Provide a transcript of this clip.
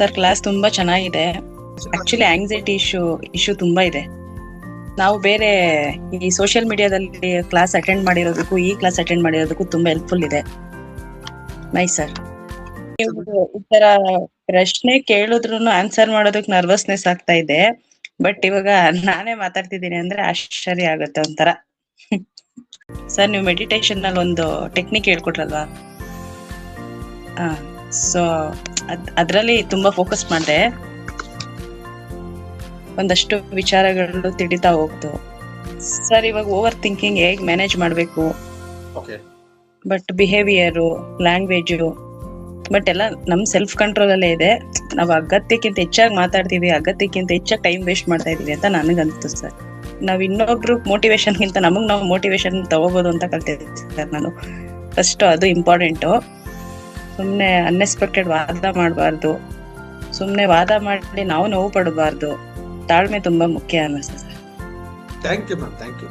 Sir class ತುಂಬಾ ಚೆನ್ನಾಗಿದೆ. Actually anxiety issue ತುಂಬಾ ಇದೆ. ನಾವು ಬೇರೆ ಈ ಸೋಷಿಯಲ್ ಮೀಡಿಯಾದಲ್ಲಿ ಕ್ಲಾಸ್ ಅಟೆಂಡ್ ಮಾಡಿರೋದಕ್ಕೂ ಈ ಕ್ಲಾಸ್ ಅಟೆಂಡ್ ಮಾಡಿರೋದಕ್ಕೂ ತುಂಬಾ ಹೆಲ್ಪ್ಫುಲ್ ಇದೆ. Nice sir. ಈ ತರ ಪ್ರಶ್ನೆ ಕೇಳಿದ್ರು ಆನ್ಸರ್ ಮಾಡೋದಕ್ಕೆ ನರ್ವಸ್ನೆಸ್ ಆಗ್ತಾ ಇದೆ. ಬಟ್ ಇವಾಗ ನಾನೇ ಮಾತಾಡ್ತಿದ್ದೀನಿ ಅಂದ್ರೆ ಆಶ್ಚರ್ಯ ಆಗುತ್ತೆ ಒಂಥರ. ಸರ್ ನೀವು ಮೆಡಿಟೇಷನ್ ನಲ್ಲಿ ಒಂದು ಟೆಕ್ನಿಕ್ ಹೇಳ್ಕೊಟ್ರಲ್ವಾ, ಸೊ ಅದ್ರಲ್ಲಿ ತುಂಬಾ ಫೋಕಸ್ ಮಾಡಿದೆ. ಒಂದಷ್ಟು ವಿಚಾರಗಳು ತಿಳಿತಾ ಹೋಗ್ತು. ಸರ್ ಇವಾಗ ಓವರ್ ಥಿಂಕಿಂಗ್ ಹೇಗ್ ಮ್ಯಾನೇಜ್ ಮಾಡ್ಬೇಕು, ಬಟ್ ಬಿಹೇವಿಯರು, ಲ್ಯಾಂಗ್ವೇಜು, ಬಟ್ ಎಲ್ಲ ನಮ್ ಸೆಲ್ಫ್ ಕಂಟ್ರೋಲ್ ಅಲ್ಲೇ ಇದೆ. ನಾವು ಅಗತ್ಯಕ್ಕಿಂತ ಹೆಚ್ಚಾಗಿ ಮಾತಾಡ್ತೀವಿ, ಅಗತ್ಯಕ್ಕಿಂತ ಹೆಚ್ಚಾಗಿ ಟೈಮ್ ವೇಸ್ಟ್ ಮಾಡ್ತಾ ಇದೀವಿ ಅಂತ ನನಗನ್ನಿಸ್ತು ಸರ್. ನಾವ್ ಇನ್ನೊಬ್ರು ಮೋಟಿವೇಶನ್ಗಿಂತ ನಮಗ್ ನಾವು ಮೋಟಿವೇಶನ್ ತಗೋಬಹುದು ಅಂತ ಕಲ್ತಿದ್ದೆ ಸರ್ ನಾನು. ಫಸ್ಟ್ ಅದು ಇಂಪಾರ್ಟೆಂಟು. ಸುಮ್ನೆ ಅನ್ಎಕ್ಸ್ಪೆಕ್ಟೆಡ್ ವಾದ ಮಾಡಬಾರ್ದು, ಸುಮ್ನೆ ವಾದ ಮಾಡಿ ನಾವು ನೋವು ಪಡಬಾರ್ದು. ತಾಳ್ಮೆ ತುಂಬಾ ಮುಖ್ಯ ಅನ್ನಿಸ್ತದೆ. Thank you ma'am, thank you.